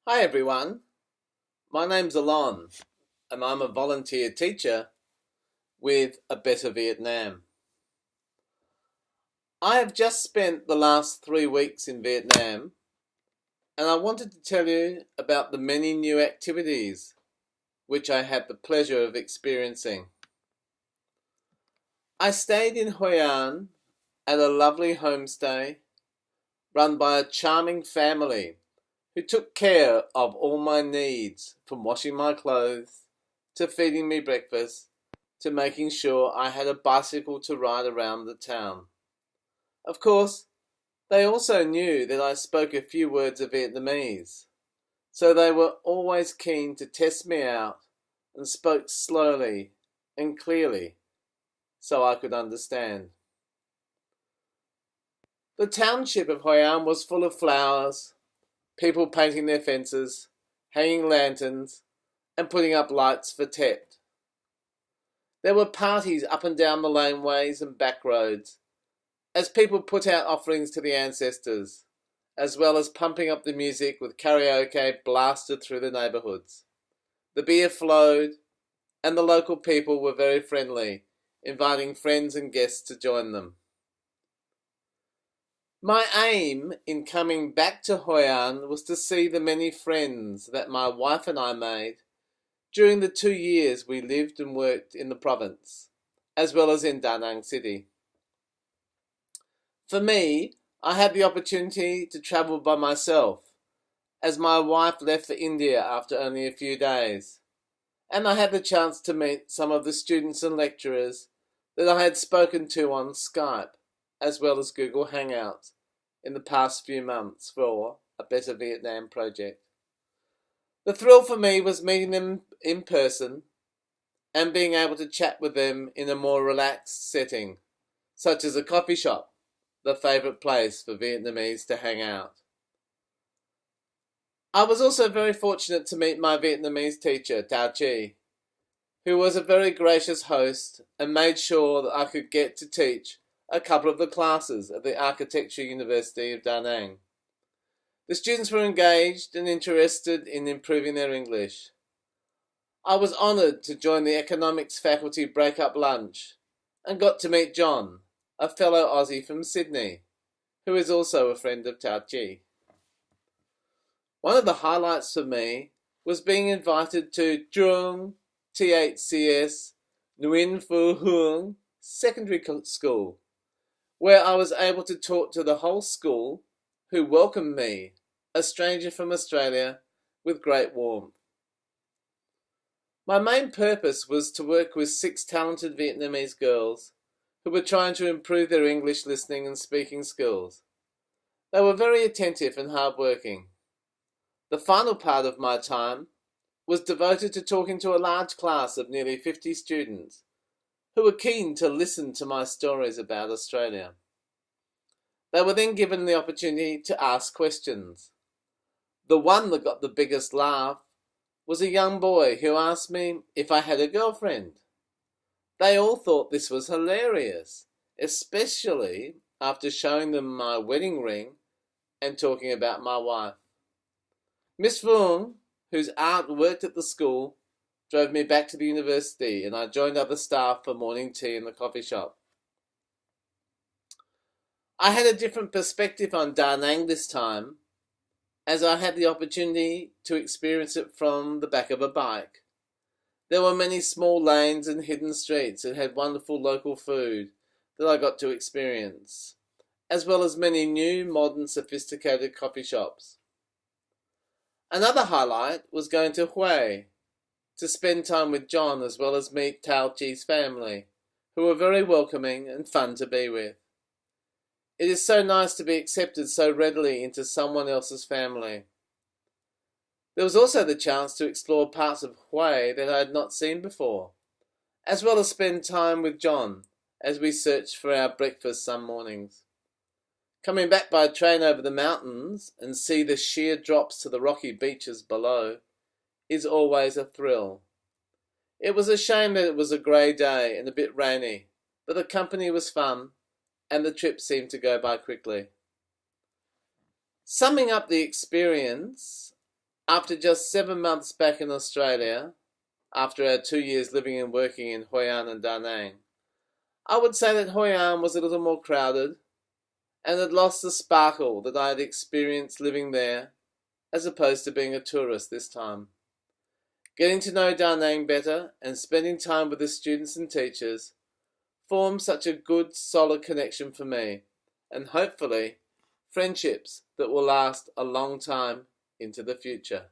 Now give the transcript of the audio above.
Hi everyone, my name's Alon and I'm a volunteer teacher with A Better Vietnam. I have just spent the last 3 weeks in Vietnam and I wanted to tell you about the many new activities which I had the pleasure of experiencing. I stayed in Hoi An at a lovely homestay run by a charming family who took care of all my needs, from washing my clothes to feeding me breakfast to making sure I had a bicycle to ride around the town. Of course, they also knew that I spoke a few words of Vietnamese, so they were always keen to test me out and spoke slowly and clearly so I could understand. The township of Hoi An was full of flowers, people painting their fences, hanging lanterns, and putting up lights for Tet. There were parties up and down the laneways and back roads, as people put out offerings to the ancestors, as well as pumping up the music with karaoke blasted through the neighbourhoods. The beer flowed, and the local people were very friendly, inviting friends and guests to join them. My aim in coming back to Hoi An was to see the many friends that my wife and I made during the 2 years we lived and worked in the province, as well as in Da Nang City. For me, I had the opportunity to travel by myself, as my wife left for India after only a few days, and I had the chance to meet some of the students and lecturers that I had spoken to on Skype, as well as Google Hangouts, in the past few months for A Better Vietnam project. The thrill for me was meeting them in person and being able to chat with them in a more relaxed setting, such as a coffee shop, the favourite place for Vietnamese to hang out. I was also very fortunate to meet my Vietnamese teacher, Tao Chi, who was a very gracious host and made sure that I could get to teach a couple of the classes at the Architecture University of Da Nang. The students were engaged and interested in improving their English. I was honoured to join the economics faculty break-up lunch and got to meet John, a fellow Aussie from Sydney, who is also a friend of Tao Chi. One of the highlights for me was being invited to Trung THCS Nguyen Phu Huong Secondary School, where I was able to talk to the whole school, who welcomed me, a stranger from Australia, with great warmth. My main purpose was to work with 6 talented Vietnamese girls who were trying to improve their English listening and speaking skills. They were very attentive and hard-working. The final part of my time was devoted to talking to a large class of nearly 50 students who were keen to listen to my stories about Australia. They were then given the opportunity to ask questions. The one that got the biggest laugh was a young boy who asked me if I had a girlfriend. They all thought this was hilarious, especially after showing them my wedding ring and talking about my wife. Miss Vuong, whose aunt worked at the school, drove me back to the university and I joined other staff for morning tea in the coffee shop. I had a different perspective on Da Nang this time, as I had the opportunity to experience it from the back of a bike. There were many small lanes and hidden streets that had wonderful local food that I got to experience, as well as many new, modern, sophisticated coffee shops. Another highlight was going to Hue to spend time with John as well as meet Tao Chi's family, who were very welcoming and fun to be with. It is so nice to be accepted so readily into someone else's family. There was also the chance to explore parts of Hue that I had not seen before, as well as spend time with John as we searched for our breakfast some mornings. Coming back by train over the mountains and see the sheer drops to the rocky beaches below is always a thrill. It was a shame that it was a grey day and a bit rainy, but the company was fun and the trip seemed to go by quickly. Summing up the experience, After just 7 months back in Australia, after our 2 years living and working in Hoi An and Da Nang, I would say that Hoi An was a little more crowded and had lost the sparkle that I had experienced living there as opposed to being a tourist this time. Getting to know Da Nang better and spending time with the students and teachers formed such a good, solid connection for me, and hopefully friendships that will last a long time into the future.